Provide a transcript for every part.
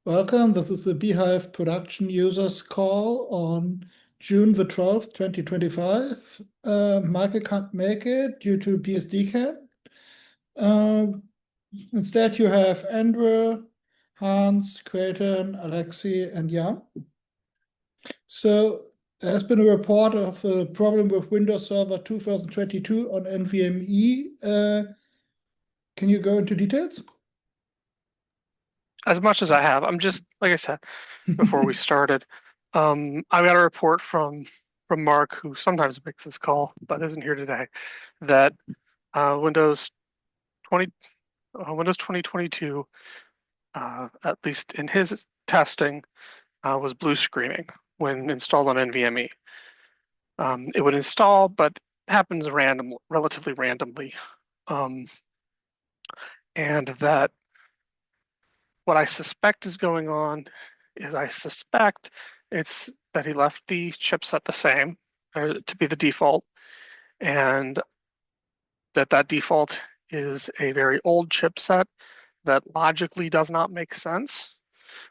Welcome. This is the bhyve production users call on June the 12th, 2025. Michael can't make it due to PSD can. Instead, you have Andrew, Hans, Creighton, Alexei, and Jan. So there has been a report of a problem with Windows Server 2022 on NVMe. Can you go into details? As much as I have. I'm just like I said before we started. I got a report from Mark, who sometimes makes this call but isn't here today, that Windows 20 Windows 2022, at least in his testing, was blue screening when installed on NVMe. It would install, but happens relatively randomly, um, and that what I suspect is going on is I suspect it's that he left the chipset the same, or to be the default, and that default is a very old chipset that logically does not make sense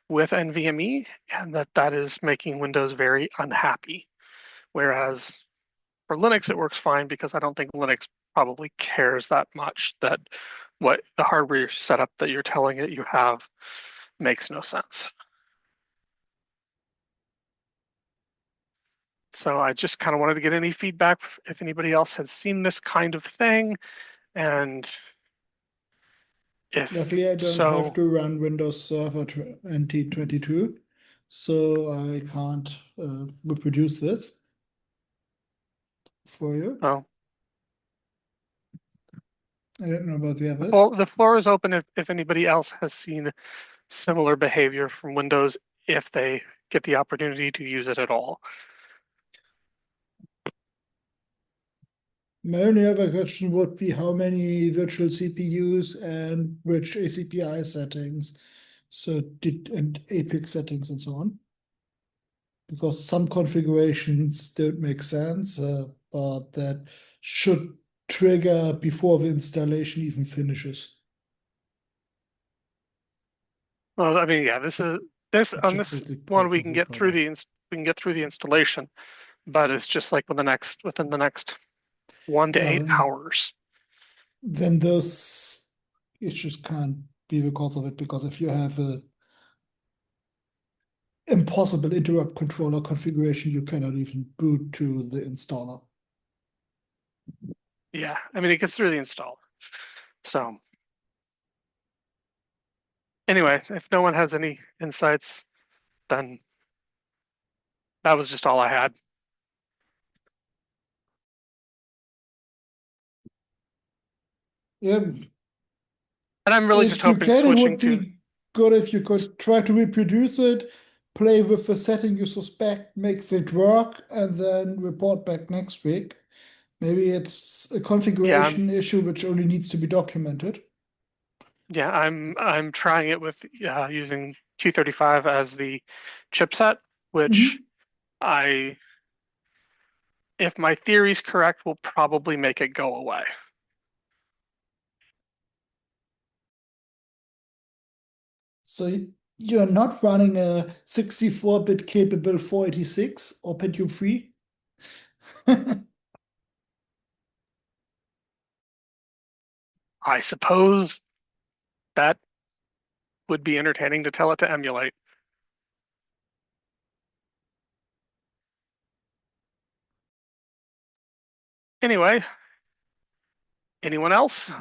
with NVMe, and that is making Windows very unhappy. Whereas for Linux, it works fine because I don't think Linux probably cares that much that what the hardware setup that you're telling it you have makes no sense. So I just kind of wanted to get any feedback if anybody else has seen this kind of thing, and if Luckily, I don't have so, to run Windows Server 2022, so I can't reproduce this for you. oh, I don't know about the others. the floor is open if anybody else has seen similar behavior from Windows if they get the opportunity to use it at all. My only other question would be how many virtual CPUs and which ACPI settings, so did and APIC settings and so on. Because some configurations don't make sense, but that should trigger before the installation even finishes. Well, I mean, yeah, this on Which is this really one part of the we can get through the installation, but it's just like within the next one to Yeah, eight hours. then those issues can't be because of it, because if you have a impossible interrupt controller configuration, you cannot even boot to the installer. Yeah, I mean, it gets through the installer. So anyway, if no one has any insights, then that was just all I had. Yeah, And I'm really just if you hoping can, it switching would to, be good if you could try to reproduce it, play with the setting you suspect, makes it work, and then report back next week. Maybe it's a yeah, configuration issue which only needs to be documented. I'm trying it with using Q35 as the chipset, which Mhm. I, if my theory's correct, will probably make it go away. So you're not running a 64-bit capable 486 or Pentium 3? I suppose that would be entertaining to tell it to emulate. Anyway, anyone else?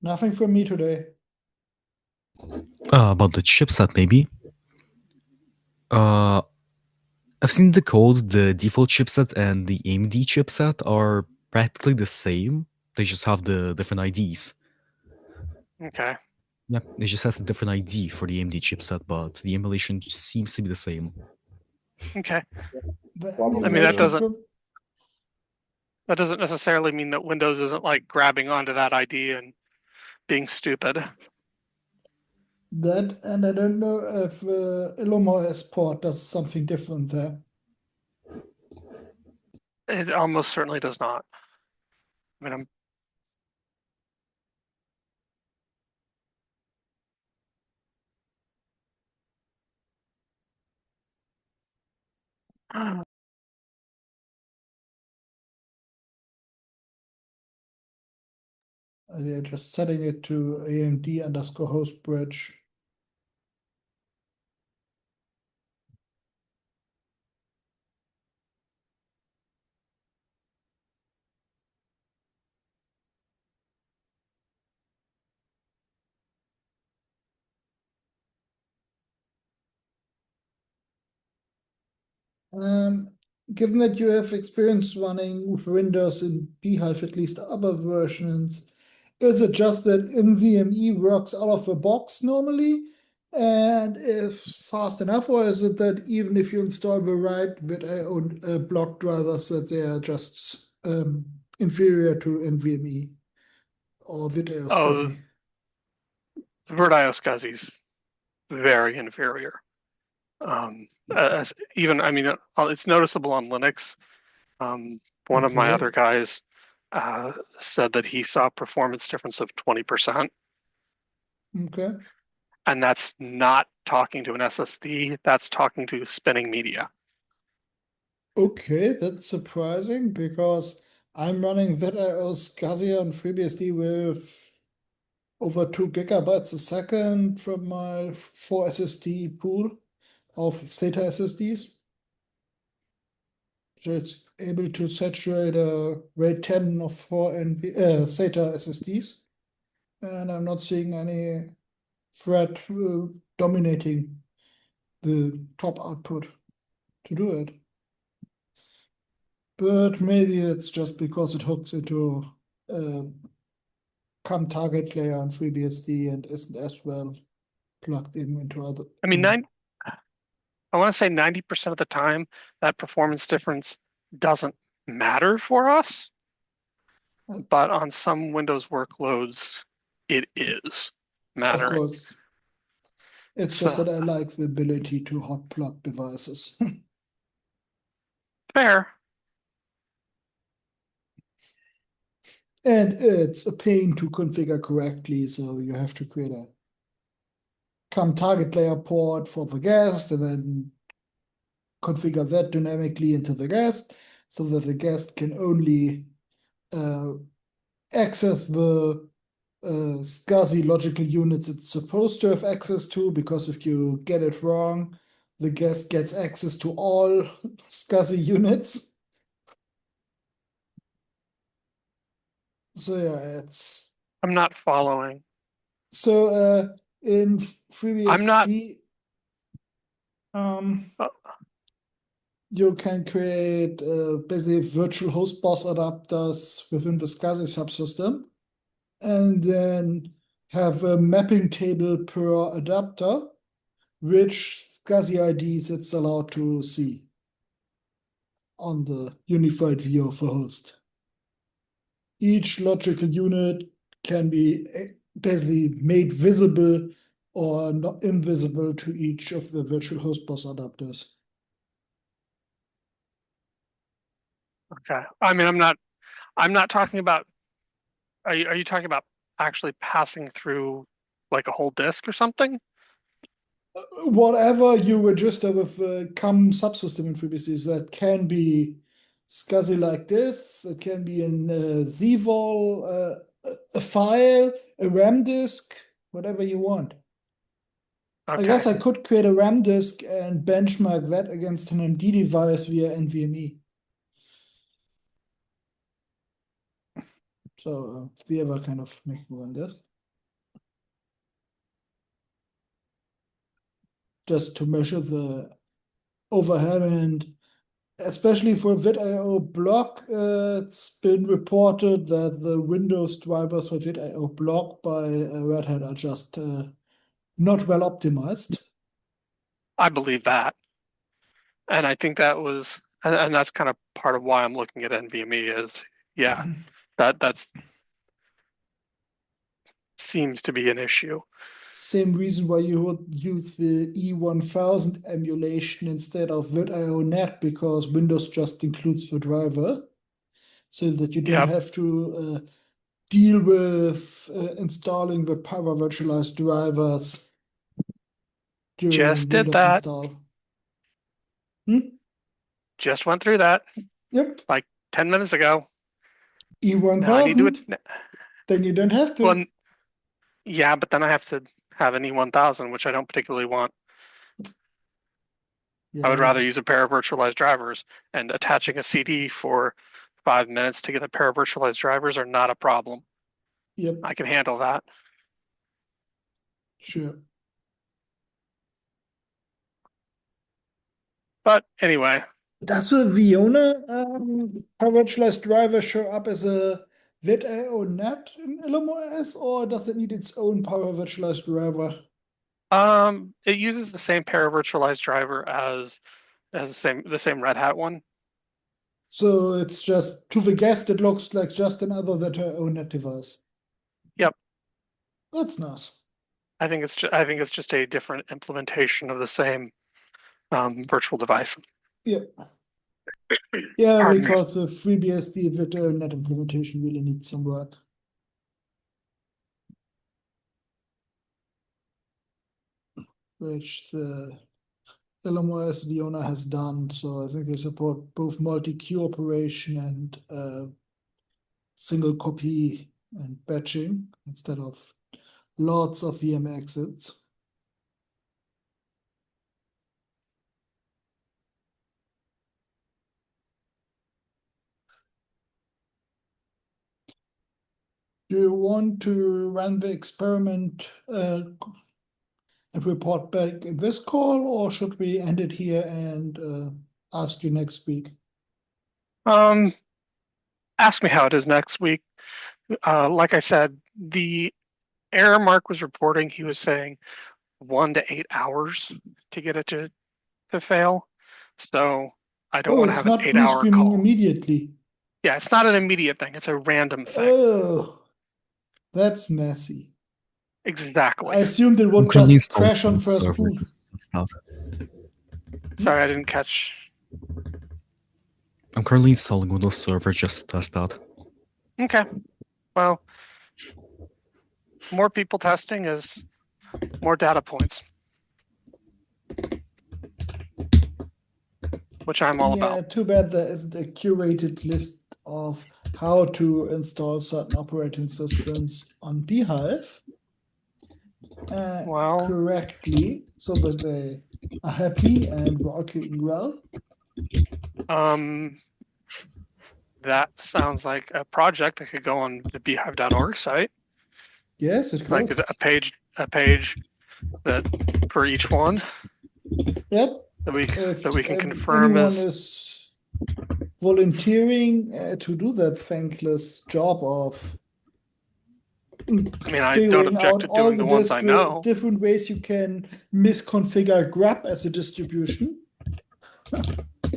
Nothing from me today. About the chipset, maybe. Uh, I've seen the code. The default chipset and the AMD chipset are practically the same. They just have the different IDs. Okay. Yeah, it just has a different ID for the AMD chipset, but the emulation seems to be the same. Okay. The I mean, emulation from that doesn't necessarily mean that Windows isn't like grabbing onto that ID and being stupid. that, and I don't know if Illumor port does something different there. It almost certainly does not. I mean, We are just setting it to AMD underscore host bridge. Um, Given that you have experience running with Windows in bhyve, at least other versions, is it just that NVMe works out of the box normally and is fast enough, or is it that even if you install the right VirtIO block drivers, that they are just inferior to NVMe or VirtIO oh, SCSI? VirtIO SCSI's very inferior. As even, I mean, it's noticeable on Linux. One of my Okay. other guys said that he saw a performance difference of 20%, Okay. and that's not talking to an SSD, that's talking to spinning media. Okay, that's surprising because I'm running VirtIO SCSI on FreeBSD with over 2 GB a second from my 4 SSD pool of SATA SSDs. So it's able to saturate a RAID 10 of 4 SATA SSDs. And I'm not seeing any thread dominating the top output to do it. But maybe it's just because it hooks into COM target layer on FreeBSD and isn't as well plugged in into other. I mean, I want to say 90% of the time that performance difference doesn't matter for us, but on some Windows workloads, it is Of mattering. course, it's just So that I like the ability to hot plug devices. fair. And it's a pain to configure correctly, so you have to create a COM target layer port for the guest and then configure that dynamically into the guest so that the guest can only access the SCSI logical units it's supposed to have access to, because if you get it wrong, the guest gets access to all SCSI units. So yeah, it's I'm not following. so in I'm not. FreeBSD, Uh, you can create basically virtual host bus adapters within the SCSI subsystem, and then have a mapping table per adapter, which SCSI IDs it's allowed to see on the unified view of a host. Each logical unit can be basically made visible or not invisible to each of the virtual host bus adapters. okay. I mean, I'm not talking about. Are you talking about actually passing through like a whole disk or something? Whatever you register with a COM subsystem in FreeBSD, that can be SCSI like this, it can be in ZVol, a file, a RAM disk, whatever you want. I Okay. guess I could create a RAM disk and benchmark that against an MD device via NVMe. So we ever kind of make run this. Just to measure the overhead, and especially for VirtIO block, it's been reported that the Windows drivers for VirtIO block by Red Hat are just not well optimized. I believe that. And I think that was, and that's kind of part of why I'm looking at NVMe is, yeah, that's seems to be an issue. Same reason why you would use the E1000 emulation instead of VirtIO Net, because Windows just includes the driver. so that you don't Yep. have to deal with installing the power virtualized drivers during Just did Windows that. install. Hmm? Just went through that Yep. like 10 minutes ago. Now I need to. E1000, then you don't have to. Well, yeah, but then I have to have an E1000, which I don't particularly want. I would Yeah. rather use a pair of virtualized drivers, and attaching a CD for 5 minutes to get a pair of virtualized drivers are not a problem. Yep. I can handle that. Sure. But anyway, Does the Viona power virtualized driver show up as a VirtIO net in LMOS, or does it need its own power virtualized driver? it uses the same pair of virtualized driver as the same Red Hat one. So it's just, to the guest, it looks like just another VirtIO net device. Yep. That's nice. I think it's just a different implementation of the same virtual device. Yeah. Yeah, Pardon me. because the FreeBSD VirtIO net implementation really needs some work. Which the LMOS Viona has done. So I think they support both multi-queue operation and single copy and batching instead of lots of VM exits. Do you want to run the experiment and report back in this call, or should we end it here and ask you next week? Ask me how it is next week. Like I said, the error Mark was reporting, he was saying 1 to 8 hours to get it to fail. So I don't Oh, want to it's have an not 8-hour blue screening call. immediately. Yeah, it's not an immediate thing. It's a random thing. Oh, that's messy. I Exactly. assumed it I'm would currently just installing crash on Windows first Server boot. just to test out. Sorry, I didn't catch. I'm currently installing Windows Server just to test out. Okay. Well, more people testing is more data points, which I'm all Yeah, about. too bad there isn't a curated list of how to install certain operating systems on bhyve Well, correctly so that they are happy and working well. that sounds like a project that could go on the bhyve.org site, Yes, it like could. a page that for each one Yep. that we If can confirm anyone as is volunteering to do that thankless job of I mean, I don't figuring object out to all doing the the ones I know. different ways you can misconfigure grep as a distribution.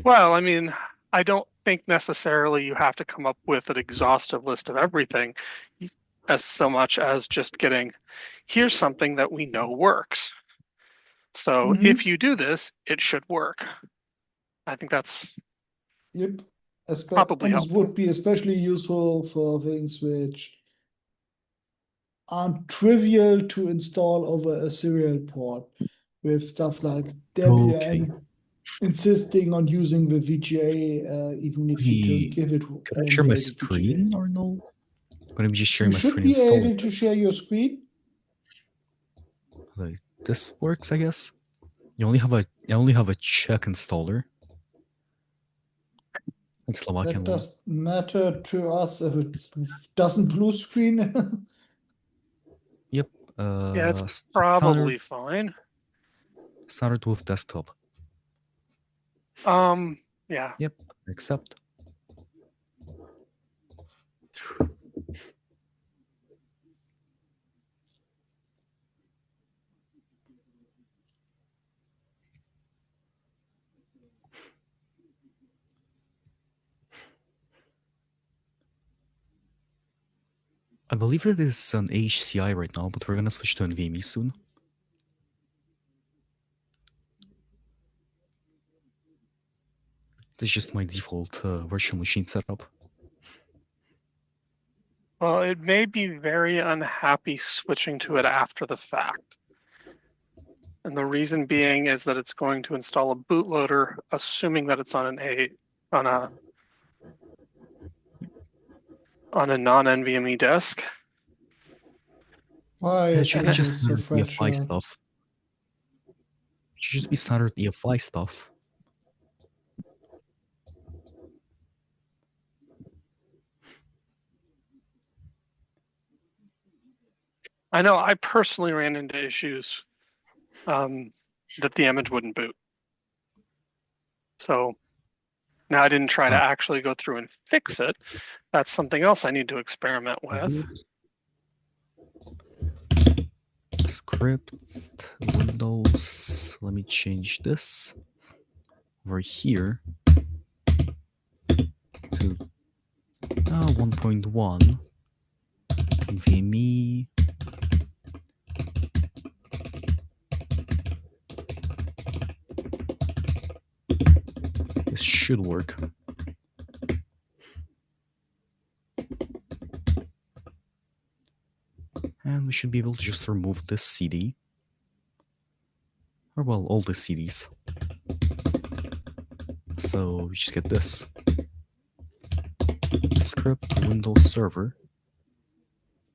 Well, I mean, I don't think necessarily you have to come up with an exhaustive list of everything as so much as just getting, here's something that we know works. So if you do this, it should work. I think that's Yep. probably And this helpful. would be especially useful for things which aren't trivial to install over a serial port with stuff like Okay. Debian insisting on using the VGA, even if you don't give it Could I share my mandated VGA. screen or no? I'm gonna be just You sharing my should screen be installing able to this. share your screen. Like this works, I guess. I only have a Czech installer. Like Slovakian That one. doesn't matter to us if it doesn't blue screen. Yep. Yeah, it's Standard probably fine. with desktop. Yeah. Yep. Accept. I believe it is an HCI right now, but we're gonna switch to NVMe soon. This is just my default virtual machine setup. Well, it may be very unhappy switching to it after the fact. And the reason being is that it's going to install a bootloader, assuming that it's on a non-NVMe disk. Why It is should And be it just so standard EFI fragile? stuff. It should just be standard EFI stuff. I know I personally ran into issues that the image wouldn't boot. So now I didn't try to actually go through and fix it. That's something else I need to experiment with. Script, Windows. Let me change this over here to 1.1 NVMe. This should work. And we should be able to just remove this CD. Or well, all the CDs. So we just get this. Script, Windows Server.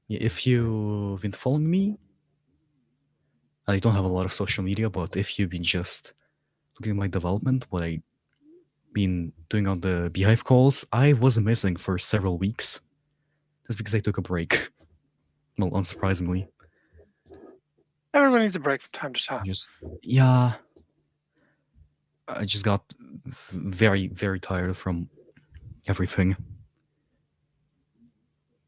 Yeah, if you've been following me, I don't have a lot of social media, but if you've been just looking at my development, what I've been doing on the bhyve calls, I was missing for several weeks. Just because I took a break. Well, unsurprisingly. Everyone needs a break from time to time. Yeah. I just got very, very tired from everything.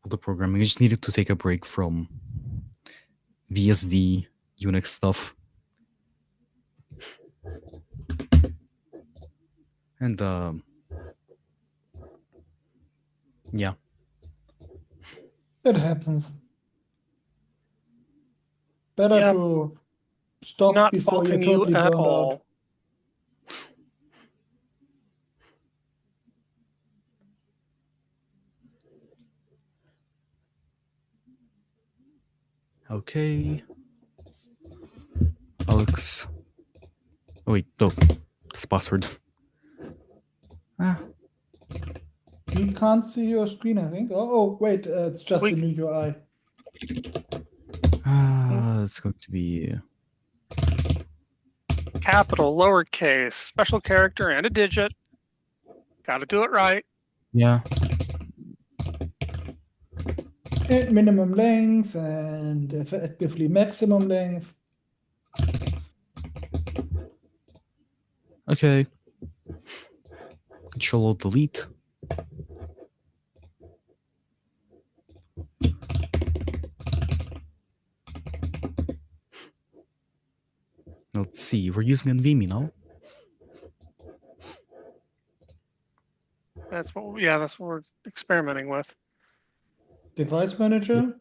All the programming. I just needed to take a break from VSD, Unix stuff. And, yeah. It happens. Better Yep. to stop Not before you're faulting you totally at burned out. all. Okay. Alex. Oh, wait, no. That's password. We can't see your screen, I think. Oh, wait, it's just a new UI. It's going to be capital, lowercase, special character, and a digit. Got to do it right. Yeah. And minimum length and effectively maximum length. Okay. Control Alt Delete. Let's see. We're using NVMe now. That's what we're experimenting with. Device manager.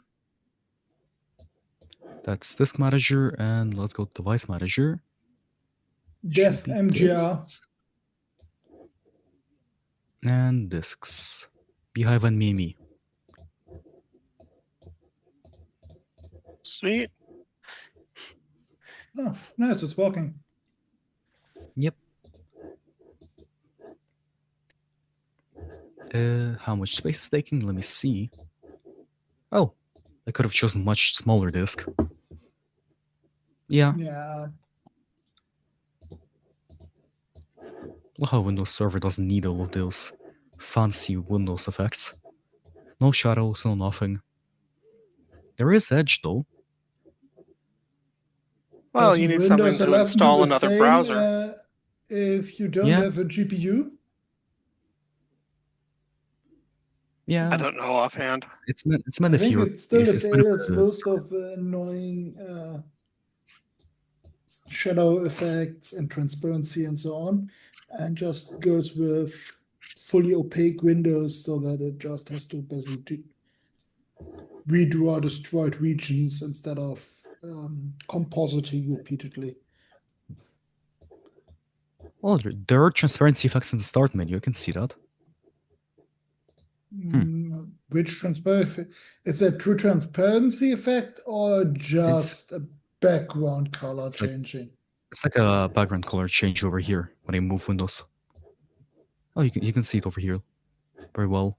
That's Disk Manager, and let's go to Device Manager. Def MGR. Disks. And disks. bhyve and Mimi. Sweet. Oh, nice, it's working. Yep. How much space is taking? Let me see. Oh, I could have chosen a much smaller disk. Yeah. Yeah. Look how Windows Server doesn't need all of those fancy Windows effects. No shadows, no nothing. There is Edge though. Well, Doesn't you need Windows something to 11 do install the another same, browser. if you don't Yeah. have a GPU? Yeah. I don't know offhand. It's meant I if think you're. it still if it's meant disables if, most of the annoying shadow effects and transparency and so on, and just goes with fully opaque windows so that it just has to basically redraw destroyed regions instead of compositing repeatedly. Well, there are transparency effects in the start menu. You can see that. which transparency? Is that true transparency effect or just a background color it's like- changing? It's like a background color change over here when I move windows. Oh, you can see it over here very well.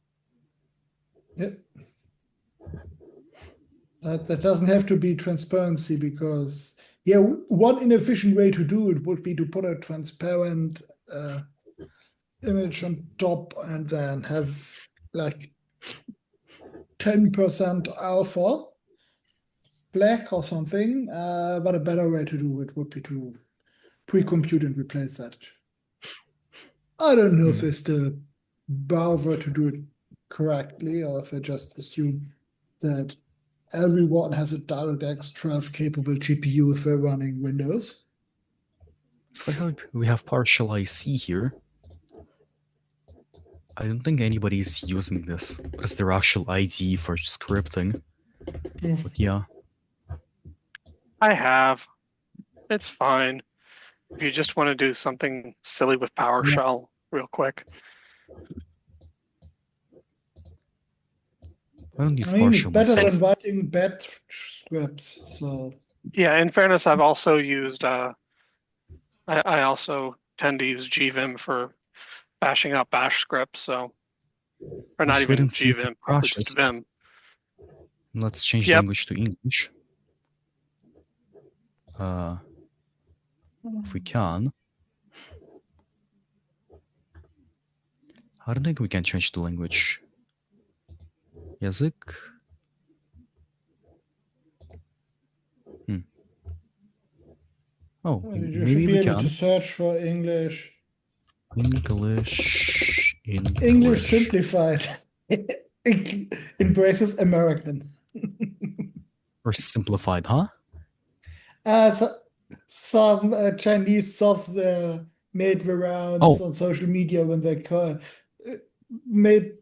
Yep. That doesn't have to be transparency because, yeah, one inefficient way to do it would be to put a transparent image on top and then have like 10% alpha black or something. But a better way to do it would be to pre-compute and replace that. I don't know if they still bother to do it correctly or if they just assume that everyone has a DirectX 12 capable GPU if they're running Windows. So I hope we have partial IC here. I don't think anybody's using this as their actual IDE for scripting. Yeah. But yeah. I have. It's fine. If you just want to do something silly with PowerShell real quick. I don't use I mean, it's partial better myself. than writing bad scripts. So Yeah, in fairness, I've also used I also tend to use gvim for bashing up bash scripts, so or not Just wait even and see if it gvim, probably just crashes. vim. Let's change Yep. language to English. If we can. I don't think we can change the language. Język. Oh, you should maybe be we able can. to search for English. English simplified. Embraces American. or simplified, huh? Some Chinese software made the rounds on social media when they made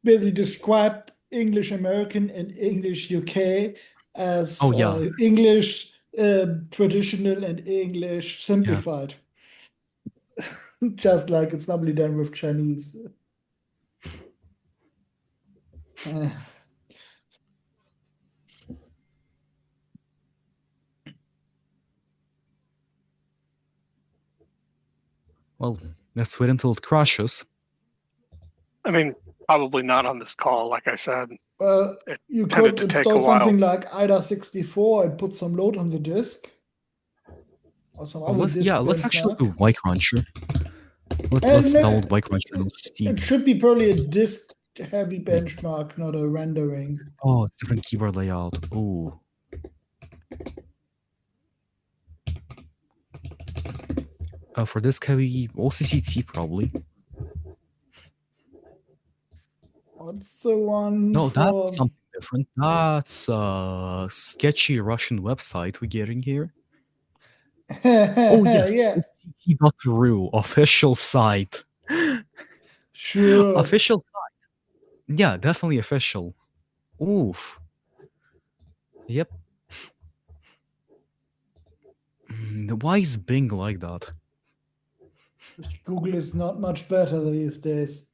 basically described English American and English UK as English traditional and English simplified. Just like it's normally done with Chinese. Well, let's wait until it crashes. I mean, probably not on this call, like I said. You tended could to take a install while. something like IDA64 and put some load on the disk. Or some other disk let's actually benchmark. do Ycruncher. Let's download Ycruncher on Steam. It should be probably a disk heavy benchmark, not a rendering. Oh, it's different keyboard layout. Ooh. For disk heavy, OCCT probably. What's the one? No, that's something different. That's a sketchy Russian website we're getting here. Oh yes, yeah. OCT.ru, official site. Sure. Official site. Yeah, definitely official. Oof. Yep. Why is Bing like that? Google is not much better these days.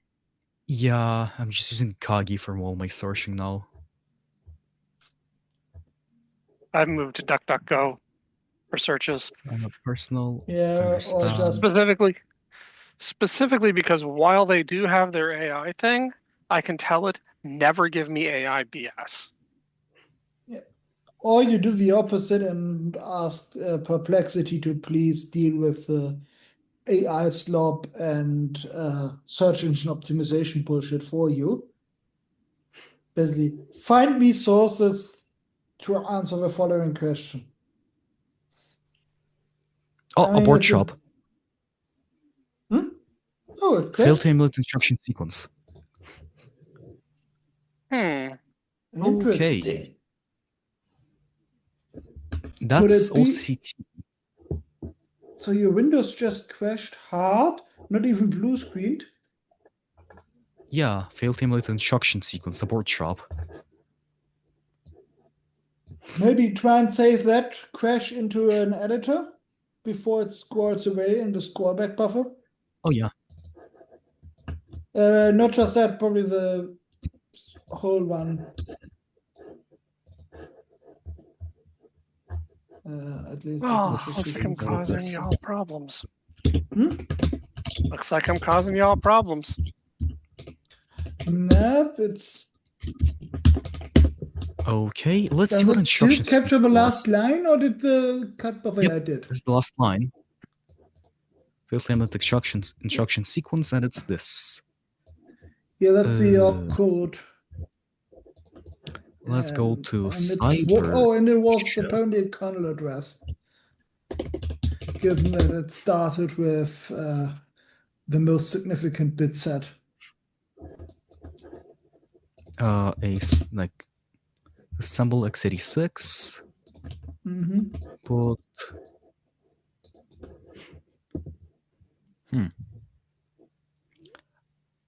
Yeah, I'm just using Kagi for all my searching now. I've moved to DuckDuckGo for searches. Personal. Yeah, or just specifically because while they do have their AI thing, I can tell it never give me AI BS. Yeah. Or you do the opposite and ask Perplexity to please deal with the AI slop and search engine optimization bullshit for you. Basically, find me sources to answer the following question. Oh, abort shop. Oh, it failed to emulate instruction sequence. Interesting. Okay. That's OCT. So your Windows just crashed hard, not even blue screened? Yeah, failed to emulate instruction sequence, abort shop. Maybe try and save that crash into an editor before it scrolls away in the scrollback buffer. Oh yeah. Not just that, probably the whole one. At least. Oh, Let's looks like I'm see. causing y'all problems. Hmm? Looks like I'm causing y'all problems. Nope, it's. Okay, let's see Did what it instructions. capture the was. last line, or did the cut buffer? Yep. I did. This is the last line. Field limit instruction sequence, and it's this. Yeah, that's the opcode. Let's go to and it's cyber. oh, and it was Sure. apparently a kernel address, given that it started with the most significant bit set. Like assemble x86. Put.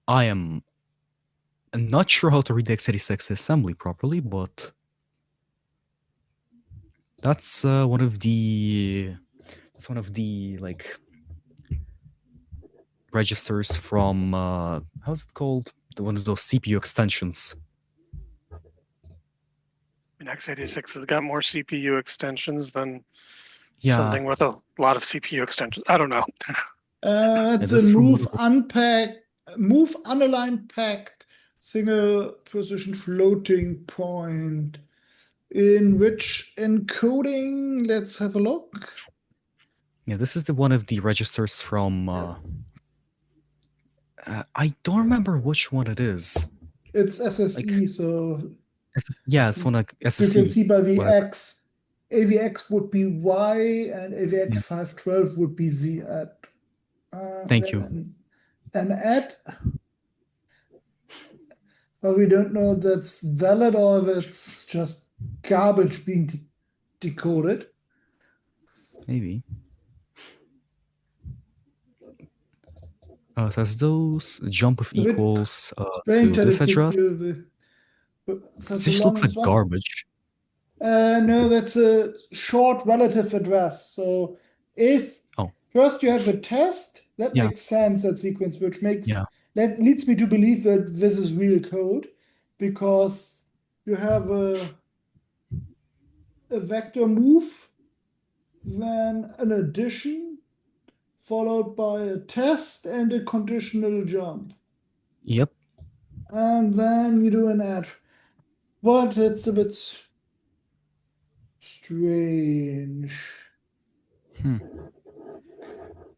I am not sure how to read the x86 assembly properly, but that's one of the like registers from how's it called? One of those CPU extensions. x86 has got more CPU extensions than Yeah. something with a lot of CPU extensions. I don't know. It's a move unaligned packed single precision floating point. In which encoding? Let's have a look. Yeah, this is the one of the registers from. I don't remember which one it is. It's SSE, so yeah, it's one like SSE. you can see by the whatever. X, AVX would be Y, and AVX Yeah. 512 would be Z at. Thank you. An at. But we don't know if that's valid or if it's just garbage being decoded. Maybe. It has those jump of equals to this address. Such This looks like garbage. No, that's a short relative address. So if first you have a test, that makes sense, that sequence, which makes that leads me to believe that this is real code, because you have a vector move, then an addition, followed by a test and a conditional jump. Yep. And then you do an add. But it's a bit strange.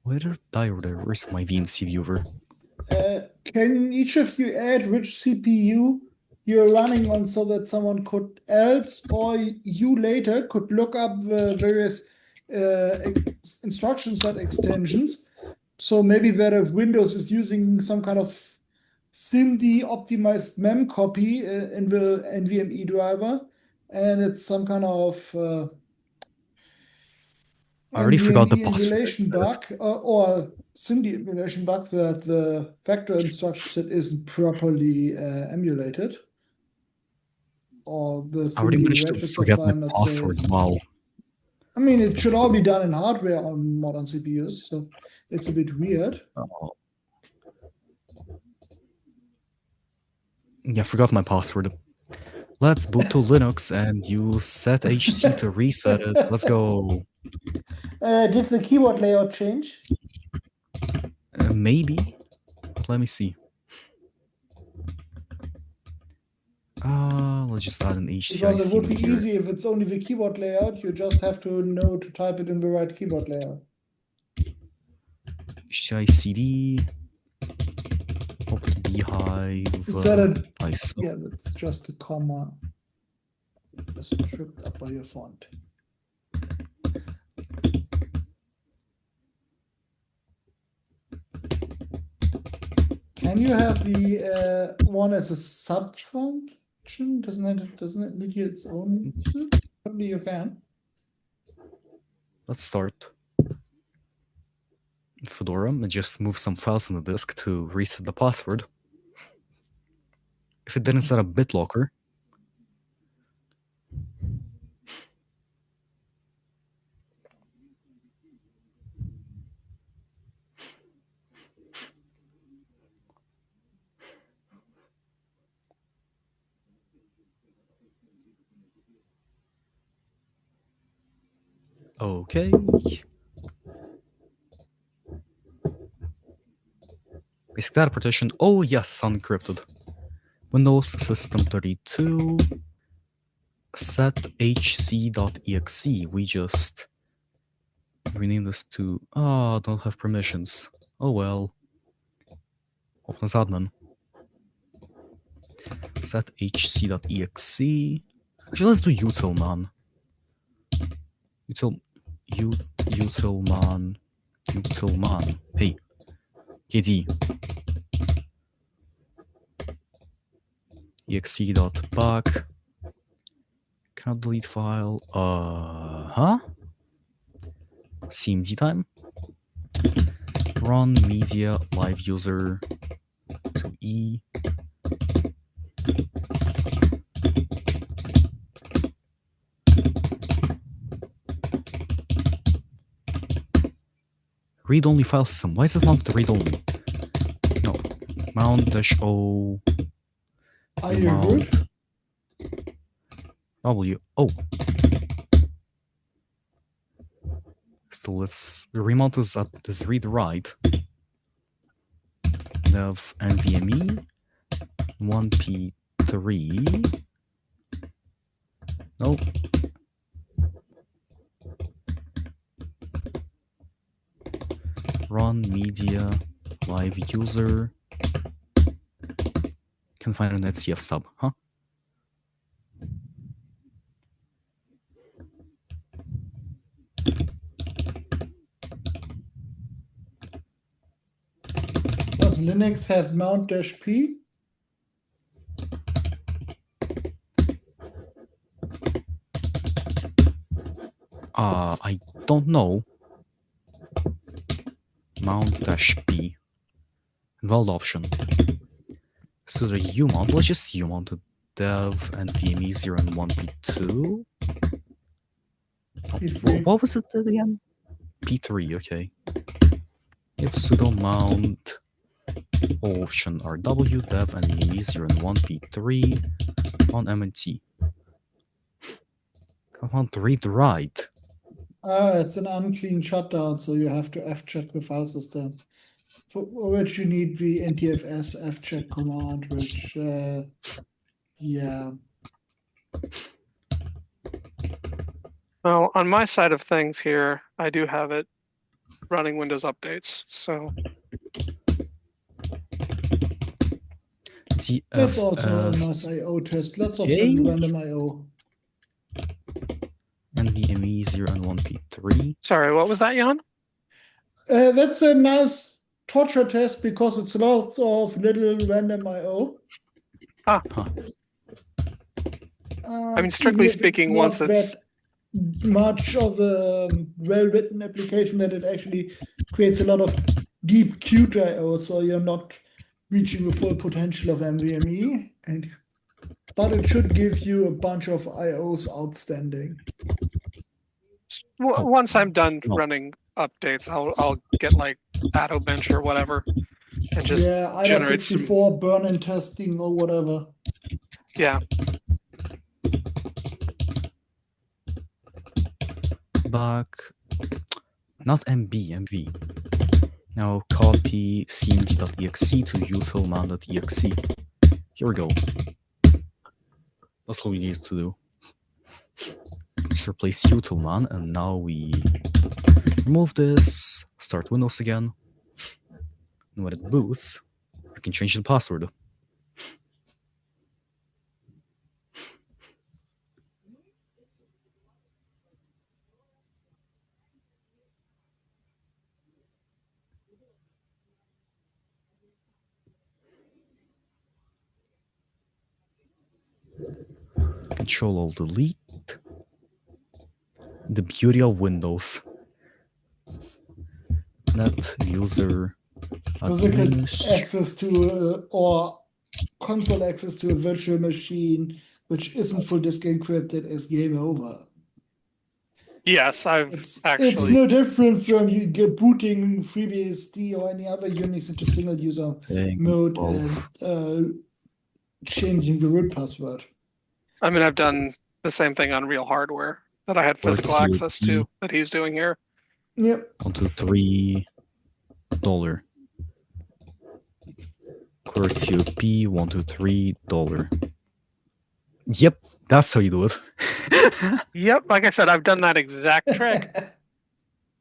Where did where's my VNC viewer? Can each of you add which CPU you're running on, so that someone could else, or you later could look up the various instruction set extensions? So maybe that if Windows is using some kind of SIMD optimized mem copy in the NVMe driver, and it's some kind of I already forgot the NVMe password. emulation bug or SIMD emulation bug, that the vector instruction set isn't properly emulated, or the I already SIMD managed to register forget my file not password. saved. Wow. I mean, it should all be done in hardware on modern CPUs, so it's a bit weird. Oh. Yeah, I forgot my password. Let's boot to Linux and use set HC to reset it. Let's go. Did the keyboard layout change? Maybe. But let me see. Let's just add an HCIC Because it would be here. easy if it's only the keyboard layout. You just have to know to type it in the right keyboard layout. HCICD. Open bhyve. Is that a ISO. yeah? That's just a comma. Just tripped up by your font. Can you have the one as a sub function? Doesn't it need its own? Probably you can. Let's start. Fedora, and just move some files on the disk to reset the password. If it didn't set up BitLocker, Okay. Basic data partition. Oh yes, unencrypted. Windows System 32 set hc.exe. We just rename this to don't have permissions. Oh well. Open as admin. Set hc.exe. Actually, let's do utilman. Utilman. Hey, KD. exe.back. Cannot delete file. CMD time. Run media live user to E. Read-only file system. Why is it mounted to read-only? No. Mount-O. Are you root? W. Oh. So let's remount this at this read write. Dev NVMe 1P3. Nope. Run media live user. Can find an netcf stub, huh? Does Linux have mount-p? I don't know. Mount-p. Invalid option. So the umount, let's just umount to dev NVMe 0 and 1P2. P3. What was it again? P3, okay. Yep, sudo mount option rw dev NVMe 0 and 1P3 on MNT. Come on, to read write. It's an unclean shutdown, so you have to fcheck the file system. For which you need the ntfs fcheck command, which, yeah. Well, on my side of things here, I do have it running Windows updates. So That's also a nice I/O test. Lots of random I/O. NVMe 0 and 1P3. Sorry, what was that, Jan? That's a nice torture test because it's lots of little random I/O. Huh. I mean, strictly speaking, once it's that much of a well-written application, that it actually creates a lot of deep Qt I/O, so you're not reaching the full potential of NVMe, but it should give you a bunch of I/Os outstanding. Once I'm done running updates, I'll get like AtoBench or whatever, and just generate IDA64 burn-in testing or whatever. Yeah. Back, not MV. Now copy cmd.exe to utilman.exe. Here we go. That's what we need to do. Just replace utilman, and now we remove this, start Windows again. And when it boots, we can change the password. Control-Alt-Delete. The beauty of Windows. Net user physical access to or console access to a virtual machine which isn't full disk encrypted is game over. Yes, it's no different from you booting FreeBSD or any other Unix into single user mode and changing the root password. I mean, I've done the same thing on real hardware that I had physical Let's see. access to that he's doing here. Yep. $1 to $3. QWERTY $1 to $3. Yep, that's how you do it. Yep, like I said, I've done that exact trick.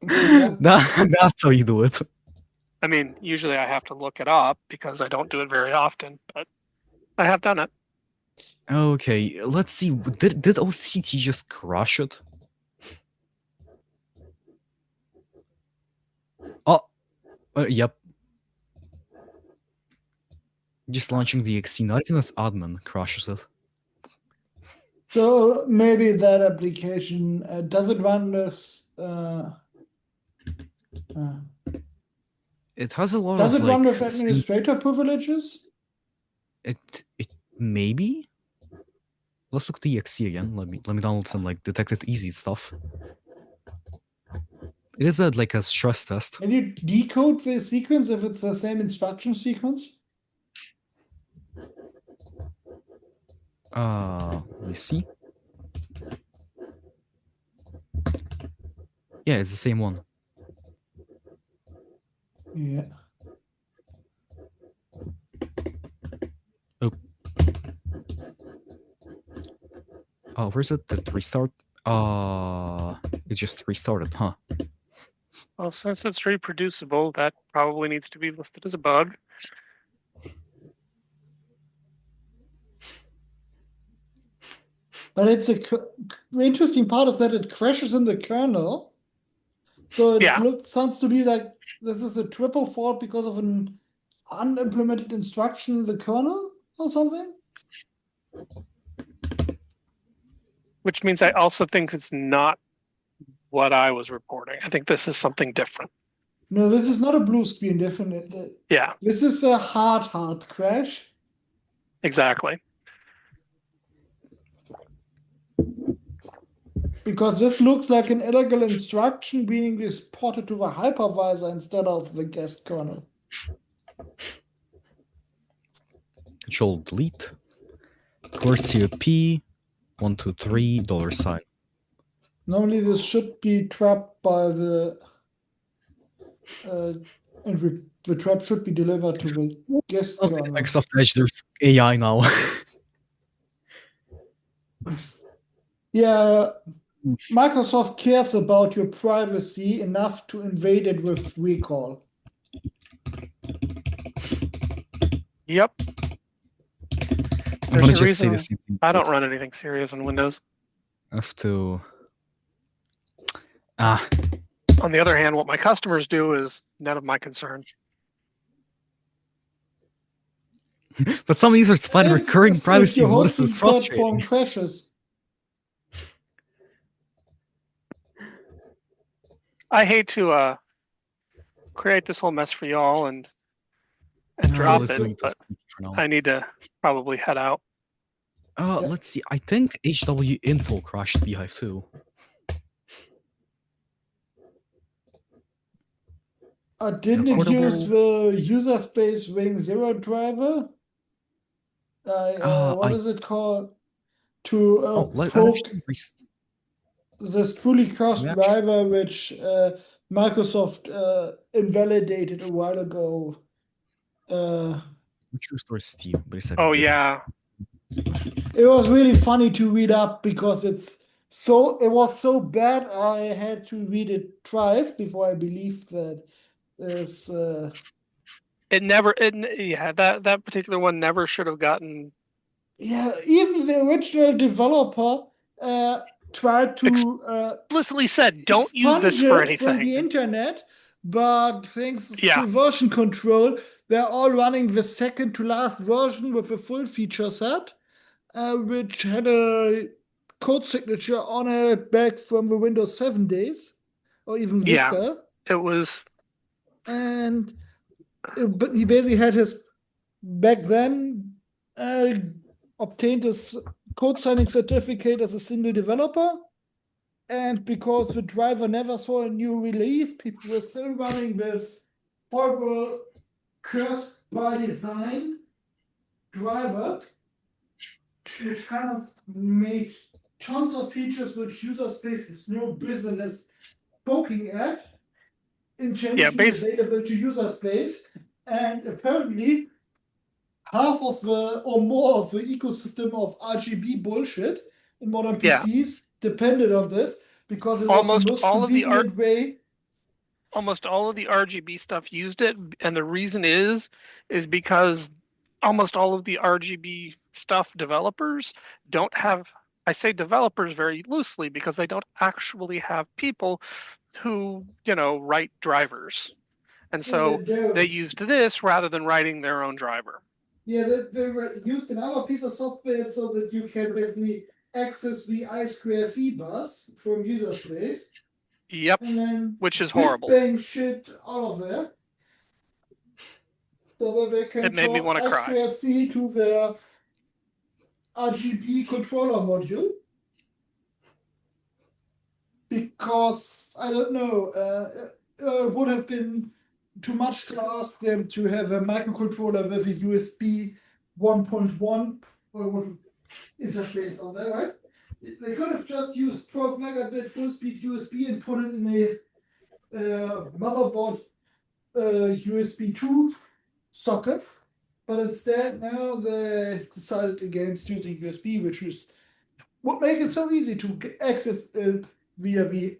That's how you do it. I mean, usually I have to look it up because I don't do it very often, but I have done it. Okay, let's see. Did OCT just crush it? Oh, yep. Just launching the XC, not even as admin, crushes it. So maybe that application does it run this? It has a lot Does of it run like with administrator privileges? it maybe. Let's look at the exe again. Let me download some like detected easy stuff. It is like a stress test. Can you decode the sequence if it's the same instruction sequence? Let me see. Yeah, it's the same one. Yeah. Oh, where's it? Did it restart? It just restarted, huh? Well, since it's reproducible, that probably needs to be listed as a bug. But it's the interesting part is that it crashes in the kernel. So it sounds to be like this is a triple fault because of an unimplemented instruction in the kernel or something. Which means I also think it's not what I was reporting. I think this is something different. No, this is not a blue screen, definitely. Yeah. This is a hard crash. Exactly. Because this looks like an illegal instruction being exported to the hypervisor instead of the guest kernel. Control delete. QWERTY $123. Normally this should be trapped by the and the trap should be delivered to the guest Okay, kernel. Microsoft Edge, there's AI now. Yeah, Microsoft cares about your privacy enough to invade it with recall. Yep. I'm gonna just say the same thing. I don't run anything serious on Windows. I have to. On the other hand, what my customers do is none of my concern. But some users find recurring privacy your notices hosting platform frustrating. crashes. I hate to create this whole mess for y'all and drop it, but I need to probably head out. Let's see. I think HW info crashed bhyve too. Didn't it use the user space ring 0 driver? What is it called? To poke this truly cursed driver, which Microsoft invalidated a while ago. Which restores Steve? Oh yeah. It was really funny to read up because it was so bad I had to read it twice before I believed that this that particular one never should have gotten. Yeah, even the original developer tried to explicitly said, "Don't use this for anything." From the internet, but thanks to version control, they're all running the second to last version with a full feature set, which had a code signature on it back from the Windows 7 days, or even Vista. It was. And but he basically had his back then obtained his code signing certificate as a single developer. And because the driver never saw a new release, people were still running this horrible, cursed by design driver, which kind of made tons of features which user space has no business poking at, intentionally available to user space, and apparently half of the or more of the ecosystem of RGB bullshit in modern Yeah. PCs depended on this because it was the most convenient way. Almost all of the RGB stuff used it, and the reason is because almost all of the RGB stuff developers don't have, I say developers very loosely because they don't actually have people who, write drivers. And so they used this rather than writing their own driver. Yeah, they were used another piece of software so that you can basically access the I2C bus from user space. Yep, and then which is horrible. Bang shit out of there. So that they can It made me want to cry. I2C to their RGB controller module. Because, I don't know, it would have been too much to ask them to have a microcontroller with a USB 1.1 or interface on there, right? They could have just used 12 megabit full speed USB and put it in a motherboard USB 2 socket. But instead, now they decided against using USB, which is what makes it so easy to access via the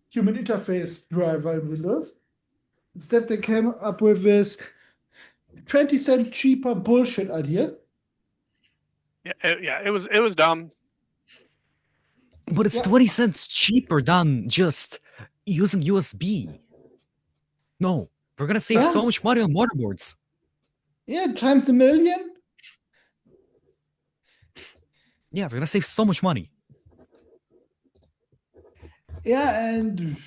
human interface driver in Windows. Instead, they came up with this 20-cent cheaper bullshit idea. Yeah, it was dumb. But it's 20 cents cheaper than just using USB. No, we're gonna save so much money on motherboards. Yeah, times a million. Yeah, we're gonna save so much money. Yeah, and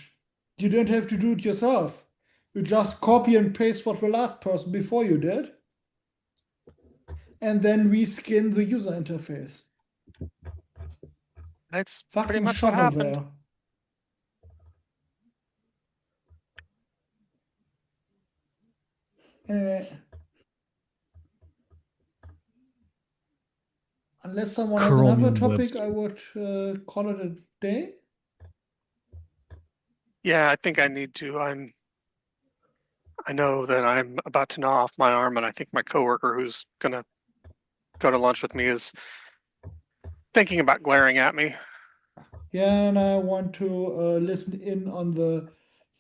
you don't have to do it yourself. You just copy and paste what the last person before you did, and then reskin the user interface. That's fucking pretty much what happened. There. Anyway, unless someone has another topic, I would call it a day. Yeah, I think I need to. I know that I'm about to gnaw off my arm, and I think my coworker who's gonna go to lunch with me is thinking about glaring at me. Yeah, and I want to listen in on the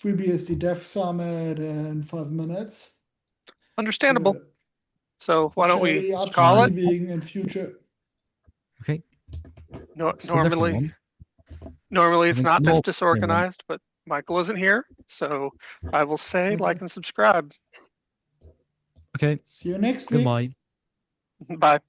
FreeBSD Dev Summit in 5 minutes. Understandable. So why don't we call it? In future. Okay. No, normally it's not this disorganized, but Michael isn't here, so I will say like and subscribe. Okay. See you next week. Goodbye. Bye.